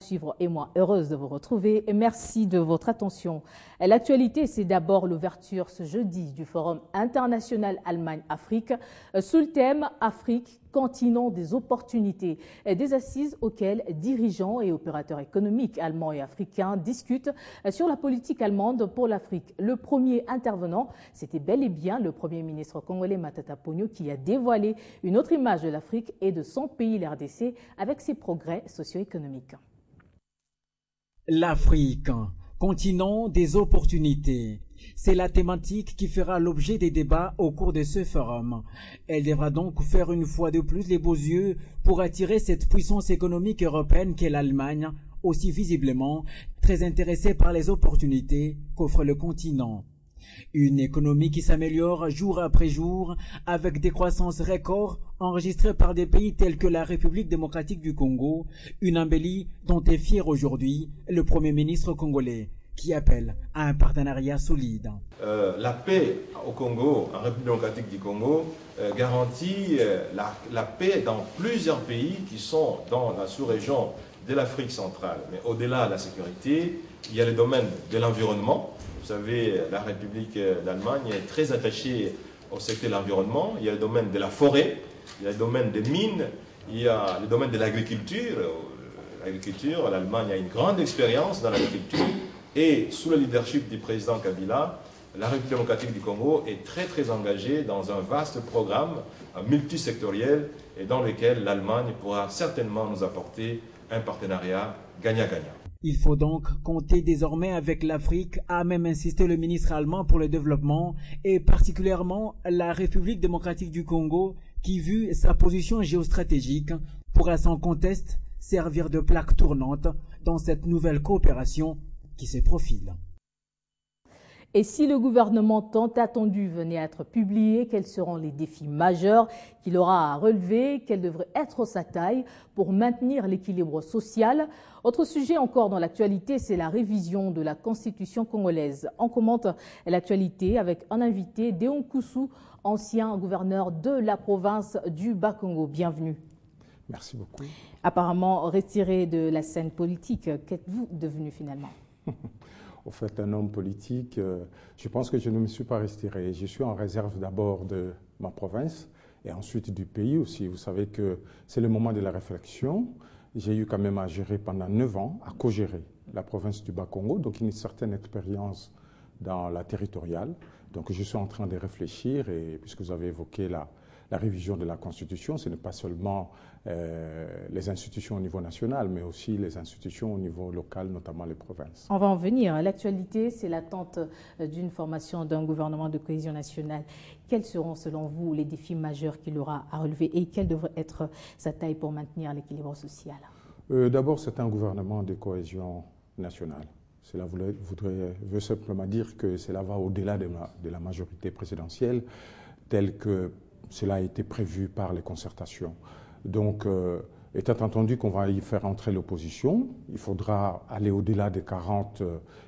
Suivre et moi, heureuse de vous retrouver et merci de votre attention. L'actualité, c'est d'abord l'ouverture ce jeudi du Forum international Allemagne-Afrique sous le thème Afrique, continent des opportunités, des assises auxquelles dirigeants et opérateurs économiques allemands et africains discutent sur la politique allemande pour l'Afrique. Le premier intervenant, c'était bel et bien le Premier ministre congolais Matata Ponyo qui a dévoilé une autre image de l'Afrique et de son pays, l'RDC, avec ses progrès socio-économiques. L'Afrique, continent des opportunités. C'est la thématique qui fera l'objet des débats au cours de ce forum. Elle devra donc faire une fois de plus les beaux yeux pour attirer cette puissance économique européenne qu'est l'Allemagne, aussi visiblement très intéressée par les opportunités qu'offre le continent. Une économie qui s'améliore jour après jour avec des croissances records enregistrées par des pays tels que la République démocratique du Congo, une embellie dont est fier aujourd'hui le Premier ministre congolais qui appelle à un partenariat solide. La paix au Congo, en République démocratique du Congo, garantit la paix dans plusieurs pays qui sont dans la sous-région de l'Afrique centrale. Mais au-delà de la sécurité, il y a le domaine de l'environnement. Vous savez, la République d'Allemagne est très attachée au secteur de l'environnement. Il y a le domaine de la forêt, il y a le domaine des mines, il y a le domaine de l'agriculture. L'agriculture, l'Allemagne a une grande expérience dans l'agriculture. Et sous le leadership du président Kabila, la République démocratique du Congo est très engagée dans un vaste programme multisectoriel et dans lequel l'Allemagne pourra certainement nous apporter un partenariat gagnant-gagnant. Il faut donc compter désormais avec l'Afrique, a même insisté le ministre allemand pour le développement et particulièrement la République démocratique du Congo qui, vu sa position géostratégique, pourra sans conteste servir de plaque tournante dans cette nouvelle coopération qui se profile. Et si le gouvernement tant attendu venait à être publié, quels seront les défis majeurs qu'il aura à relever? Quelle devrait être sa taille pour maintenir l'équilibre social? Autre sujet encore dans l'actualité, c'est la révision de la Constitution congolaise. On commente l'actualité avec un invité, Déon Koussou, ancien gouverneur de la province du Bas-Congo. Bienvenue. Merci beaucoup. Apparemment retiré de la scène politique, qu'êtes-vous devenu finalement? Au fait, un homme politique, je pense que je ne me suis pas retiré. Je suis en réserve d'abord de ma province et ensuite du pays aussi. Vous savez que c'est le moment de la réflexion. J'ai eu quand même à gérer pendant 9 ans, à co-gérer la province du Bas-Congo, donc une certaine expérience dans la territoriale. Donc je suis en train de réfléchir et puisque vous avez évoqué la révision de la Constitution, ce n'est pas seulement les institutions au niveau national, mais aussi les institutions au niveau local, notamment les provinces. On va en venir. L'actualité, c'est l'attente d'une formation d'un gouvernement de cohésion nationale. Quels seront, selon vous, les défis majeurs qu'il aura à relever et quelle devrait être sa taille pour maintenir l'équilibre social? D'abord, c'est un gouvernement de cohésion nationale. Cela veut simplement dire que cela va au-delà de la majorité présidentielle, telle que cela a été prévu par les concertations. Donc, étant entendu qu'on va y faire entrer l'opposition, il faudra aller au-delà des 40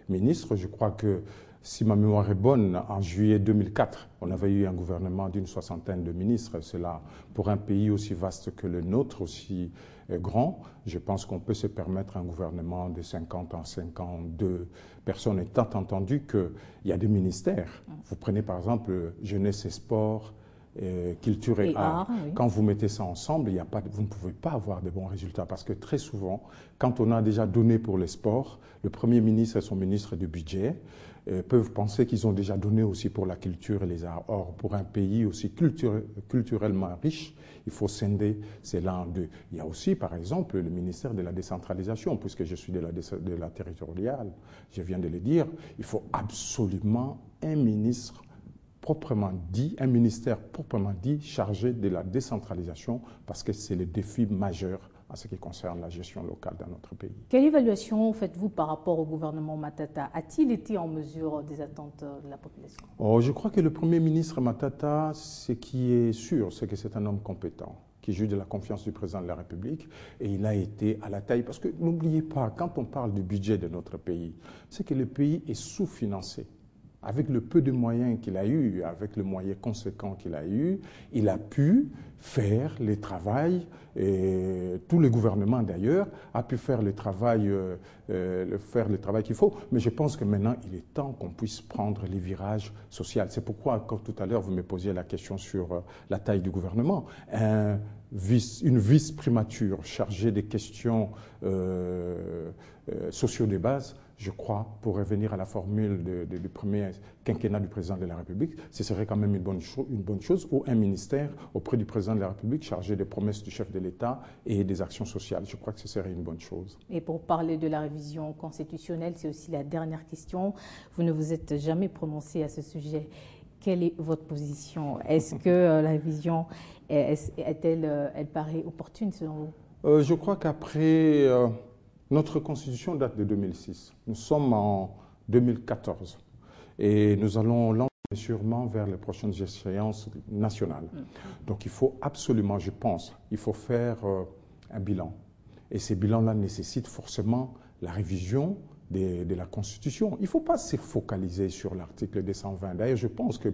ministres. Je crois que, si ma mémoire est bonne, en juillet 2004, on avait eu un gouvernement d'une 60aine de ministres. Cela, pour un pays aussi vaste que le nôtre, aussi grand, je pense qu'on peut se permettre un gouvernement de 50 à 52 personnes, étant entendu qu'il y a des ministères. Vous prenez par exemple jeunesse et sport, culture et art. Oui. Quand vous mettez ça ensemble, vous ne pouvez pas avoir de bons résultats parce que très souvent, quand on a déjà donné pour les sports, le Premier ministre et son ministre du budget peuvent penser qu'ils ont déjà donné aussi pour la culture et les arts. Or, pour un pays aussi culturellement riche, il faut scinder cela en deux. Il y a aussi, par exemple, le ministère de la décentralisation, puisque je suis de la territoriale, je viens de le dire, il faut absolument un ministre proprement dit, un ministère proprement dit chargé de la décentralisation parce que c'est le défi majeur en ce qui concerne la gestion locale dans notre pays. Quelle évaluation faites-vous par rapport au gouvernement Matata? A-t-il été en mesure des attentes de la population? Je crois que le Premier ministre Matata, ce qui est sûr, c'est que c'est un homme compétent qui joue de la confiance du président de la République et il a été à la taille. Parce que n'oubliez pas, quand on parle du budget de notre pays, c'est que le pays est sous-financé avec le peu de moyens qu'il a eu, avec le moyen conséquent qu'il a eu, il a pu faire les travails, et tout le gouvernement d'ailleurs a pu faire le travail qu'il faut. Mais je pense que maintenant, il est temps qu'on puisse prendre les virages sociaux. C'est pourquoi, quand tout à l'heure, vous me posiez la question sur la taille du gouvernement, une vice-primature chargée des questions sociaux de base, je crois, pour revenir à la formule du premier quinquennat du président de la République, ce serait quand même une bonne chose, ou un ministère auprès du président de la République chargé des promesses du chef de l'État et des actions sociales. Je crois que ce serait une bonne chose. Et pour parler de la révision constitutionnelle, c'est aussi la dernière question. Vous ne vous êtes jamais prononcé à ce sujet. Quelle est votre position? Est-ce que la révision, elle paraît opportune selon vous? Je crois qu'après... notre constitution date de 2006. Nous sommes en 2014 et nous allons lentement mais sûrement vers les prochaines échéances nationales. Donc il faut absolument, je pense, il faut faire un bilan. Et ces bilans-là nécessitent forcément la révision de la Constitution. Il ne faut pas se focaliser sur l'article 220. D'ailleurs, je pense que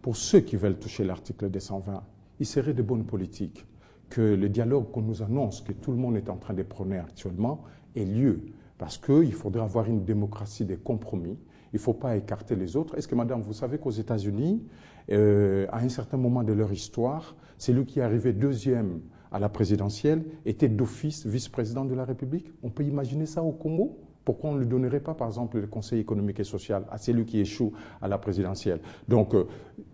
pour ceux qui veulent toucher l'article 220, il serait de bonne politique que le dialogue qu'on nous annonce, que tout le monde est en train de prôner actuellement, ait lieu. Parce qu'il faudra avoir une démocratie des compromis. Il ne faut pas écarter les autres. Est-ce que, madame, vous savez qu'aux États-Unis, à un certain moment de leur histoire, celui qui est arrivé deuxième à la présidentielle était d'office vice-président de la République? On peut imaginer ça au Congo? Pourquoi on ne donnerait pas, par exemple, le Conseil économique et social à celui qui échoue à la présidentielle? Donc,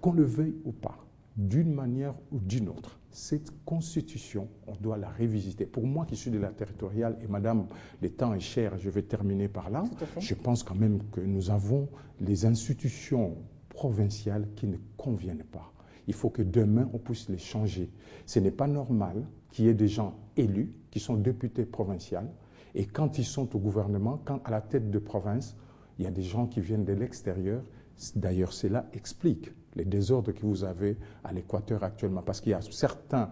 qu'on le veuille ou pas, d'une manière ou d'une autre, cette constitution, on doit la révisiter. Pour moi qui suis de la territoriale, et madame, le temps est cher, je vais terminer par là, je pense quand même que nous avons les institutions provinciales qui ne conviennent pas. Il faut que demain, on puisse les changer. Ce n'est pas normal qu'il y ait des gens élus qui sont députés provinciaux, et quand ils sont au gouvernement, quand à la tête de province, il y a des gens qui viennent de l'extérieur. D'ailleurs, cela explique les désordres que vous avez à l'Équateur actuellement. Parce qu'il y a certains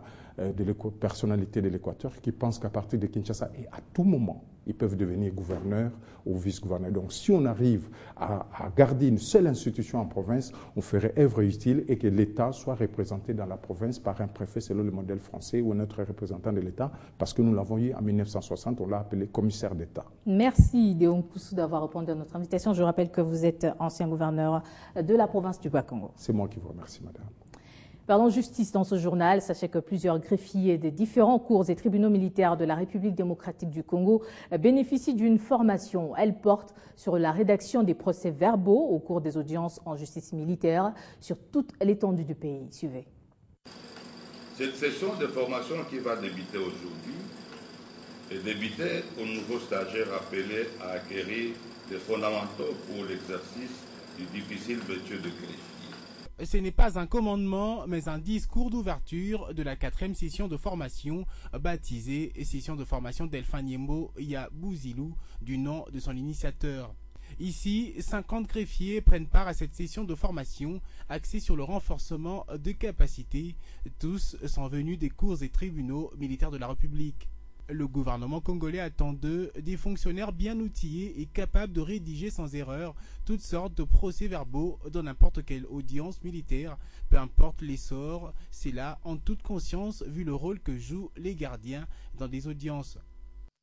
personnalités de l'Équateur qui pensent qu'à partir de Kinshasa, et à tout moment, ils peuvent devenir gouverneurs ou vice-gouverneurs. Donc si on arrive à garder une seule institution en province, on ferait œuvre utile et que l'État soit représenté dans la province par un préfet selon le modèle français ou un autre représentant de l'État, parce que nous l'avons eu en 1960, on l'a appelé commissaire d'État. Merci Déon Koussou d'avoir répondu à notre invitation. Je rappelle que vous êtes ancien gouverneur de la province du Bas-Congo. C'est moi qui vous remercie, madame. Parlons justice dans ce journal. Sachez que plusieurs greffiers des différents cours et tribunaux militaires de la République démocratique du Congo bénéficient d'une formation. Elle porte sur la rédaction des procès-verbaux au cours des audiences en justice militaire sur toute l'étendue du pays. Suivez. Cette session de formation qui va débuter aujourd'hui est débutée aux nouveaux stagiaires appelés à acquérir des fondamentaux pour l'exercice du difficile métier de greffier. Ce n'est pas un commandement, mais un discours d'ouverture de la 4e session de formation, baptisée Session de formation d'Elfaniembo Yabouzilou, du nom de son initiateur. Ici, 50 greffiers prennent part à cette session de formation axée sur le renforcement de capacités. Tous sont venus des cours et tribunaux militaires de la République. Le gouvernement congolais attend d'eux des fonctionnaires bien outillés et capables de rédiger sans erreur toutes sortes de procès-verbaux dans n'importe quelle audience militaire, peu importe l'essor, c'est là en toute conscience vu le rôle que jouent les gardiens dans des audiences.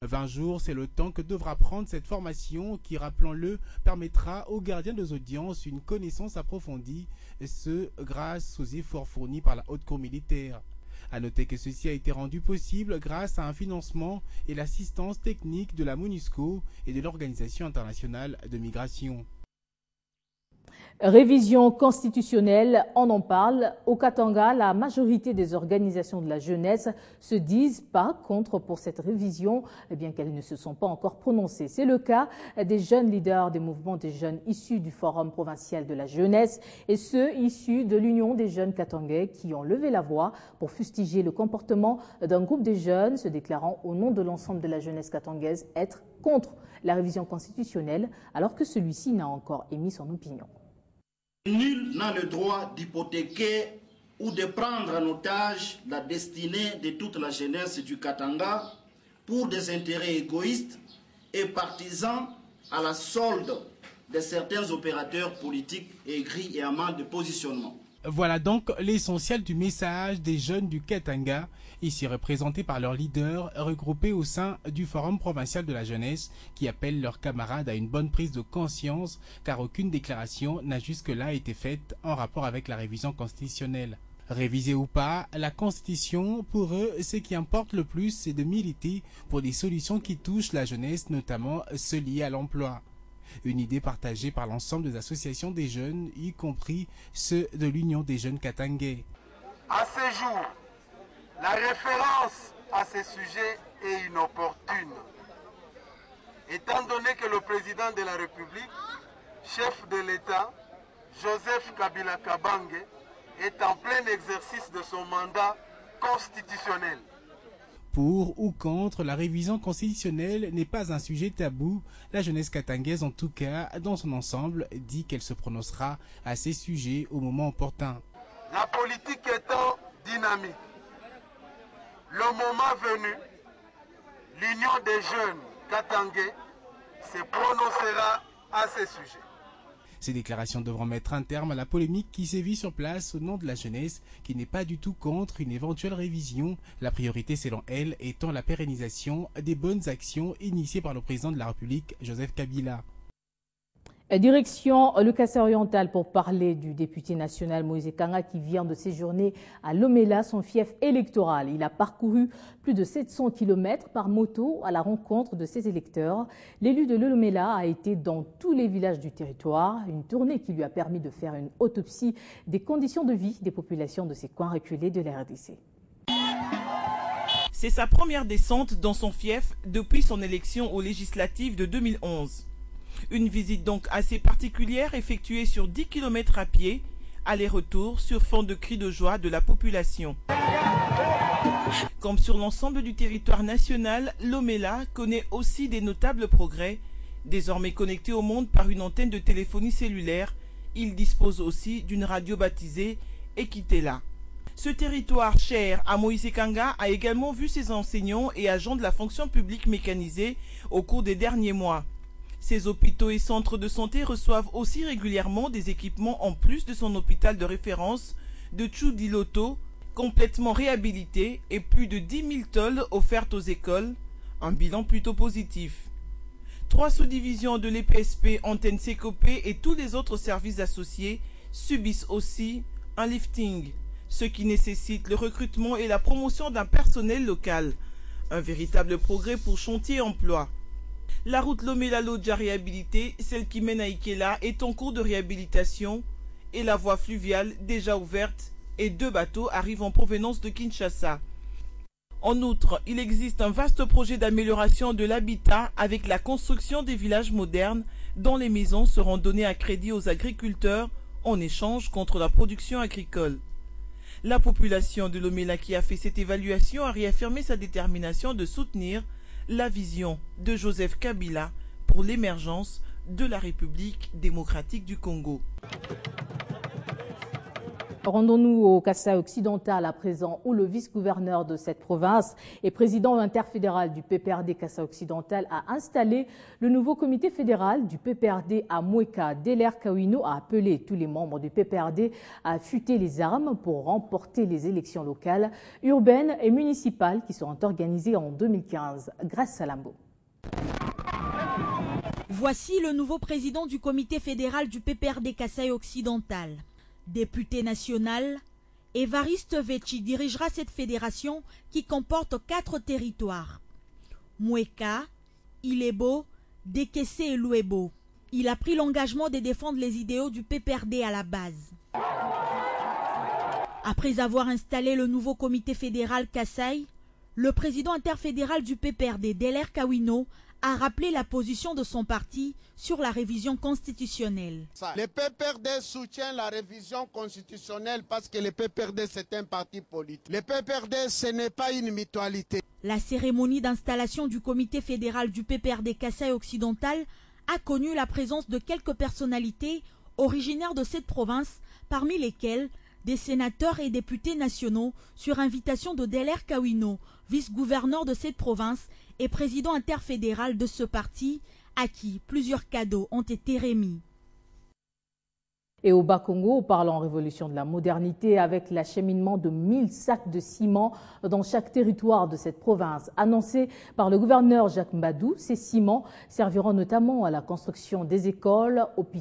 20 jours, c'est le temps que devra prendre cette formation qui, rappelons-le, permettra aux gardiens des audiences une connaissance approfondie, ce grâce aux efforts fournis par la Haute Cour militaire. À noter que ceci a été rendu possible grâce à un financement et l'assistance technique de la MONUSCO et de l'Organisation internationale de migration. Révision constitutionnelle, on en parle. Au Katanga, la majorité des organisations de la jeunesse se disent pas contre pour cette révision, bien qu'elles ne se sont pas encore prononcées. C'est le cas des jeunes leaders des mouvements des jeunes issus du Forum provincial de la jeunesse et ceux issus de l'Union des jeunes katangais qui ont levé la voix pour fustiger le comportement d'un groupe de jeunes se déclarant au nom de l'ensemble de la jeunesse katangaise être contre la révision constitutionnelle alors que celui-ci n'a encore émis son opinion. Nul n'a le droit d'hypothéquer ou de prendre en otage la destinée de toute la jeunesse du Katanga pour des intérêts égoïstes et partisans à la solde de certains opérateurs politiques aigris et à mal de positionnement. Voilà donc l'essentiel du message des jeunes du Katanga, ici représentés par leurs leaders regroupés au sein du Forum provincial de la jeunesse qui appellent leurs camarades à une bonne prise de conscience car aucune déclaration n'a jusque-là été faite en rapport avec la révision constitutionnelle. Révisée ou pas, la Constitution, pour eux, ce qui importe le plus, c'est de militer pour des solutions qui touchent la jeunesse, notamment ceux liés à l'emploi. Une idée partagée par l'ensemble des associations des jeunes, y compris ceux de l'Union des jeunes katangais. À ce jour, la référence à ce sujet est inopportune, étant donné que le président de la République, chef de l'État, Joseph Kabila Kabange, est en plein exercice de son mandat constitutionnel. Pour ou contre la révision constitutionnelle n'est pas un sujet tabou. La jeunesse katangaise, en tout cas, dans son ensemble, dit qu'elle se prononcera à ces sujets au moment opportun. La politique étant dynamique, le moment venu, l'Union des jeunes katangais se prononcera à ces sujets. Ces déclarations devront mettre un terme à la polémique qui sévit sur place au nom de la jeunesse, qui n'est pas du tout contre une éventuelle révision. La priorité, selon elle, étant la pérennisation des bonnes actions initiées par le président de la République, Joseph Kabila. Direction le Kassai-Oriental pour parler du député national Moïse Kanga qui vient de séjourner à Lomela, son fief électoral. Il a parcouru plus de 700 km par moto à la rencontre de ses électeurs. L'élu de Lomela a été dans tous les villages du territoire, une tournée qui lui a permis de faire une autopsie des conditions de vie des populations de ces coins reculés de la RDC. C'est sa première descente dans son fief depuis son élection aux législatives de 2011. Une visite donc assez particulière effectuée sur 10 km à pied, aller-retour sur fond de cris de joie de la population. Comme sur l'ensemble du territoire national, Lomela connaît aussi des notables progrès. Désormais connecté au monde par une antenne de téléphonie cellulaire, il dispose aussi d'une radio baptisée Ekitela. Ce territoire cher à Moïse Kanga a également vu ses enseignants et agents de la fonction publique mécanisés au cours des derniers mois. Ces hôpitaux et centres de santé reçoivent aussi régulièrement des équipements en plus de son hôpital de référence de Tchoudiloto, complètement réhabilité et plus de 10 000 tôles offertes aux écoles, un bilan plutôt positif. 3 sous-divisions de l'EPSP, Antenne Sécopé et tous les autres services associés subissent aussi un lifting, ce qui nécessite le recrutement et la promotion d'un personnel local. Un véritable progrès pour Chantier Emploi. La route Lomela-Lodja réhabilitée, celle qui mène à Ikela, est en cours de réhabilitation et la voie fluviale déjà ouverte et 2 bateaux arrivent en provenance de Kinshasa. En outre, il existe un vaste projet d'amélioration de l'habitat avec la construction des villages modernes dont les maisons seront données à crédit aux agriculteurs en échange contre la production agricole. La population de Lomela qui a fait cette évaluation a réaffirmé sa détermination de soutenir la vision de Joseph Kabila pour l'émergence de la République démocratique du Congo. Rendons-nous au Kassai occidental à présent, où le vice-gouverneur de cette province et président interfédéral du PPRD Kassai occidental a installé le nouveau comité fédéral du PPRD à Moueka. Deler Kawino a appelé tous les membres du PPRD à affûter les armes pour remporter les élections locales, urbaines et municipales qui seront organisées en 2015. Grâce à Lambo. Voici le nouveau président du comité fédéral du PPRD Kassai occidental. Député national, Évariste Vetchi dirigera cette fédération qui comporte 4 territoires. Moueka, Ilebo, Dekessé et Louebo. Il a pris l'engagement de défendre les idéaux du PPRD à la base. Après avoir installé le nouveau comité fédéral Kassai, le président interfédéral du PPRD, Deler Kawino, a rappelé la position de son parti sur la révision constitutionnelle. Le PPRD soutient la révision constitutionnelle parce que le PPRD c'est un parti politique. Le PPRD ce n'est pas une mutualité. La cérémonie d'installation du comité fédéral du PPRD Kassai occidental a connu la présence de quelques personnalités originaires de cette province, parmi lesquelles des sénateurs et députés nationaux sur invitation de Deler Kawino, vice-gouverneur de cette province et président interfédéral de ce parti, à qui plusieurs cadeaux ont été remis. Et au Bas-Congo, parlons révolution de la modernité avec l'acheminement de 1000 sacs de ciment dans chaque territoire de cette province. Annoncé par le gouverneur Jacques Mbadou, ces ciments serviront notamment à la construction des écoles, hôpitaux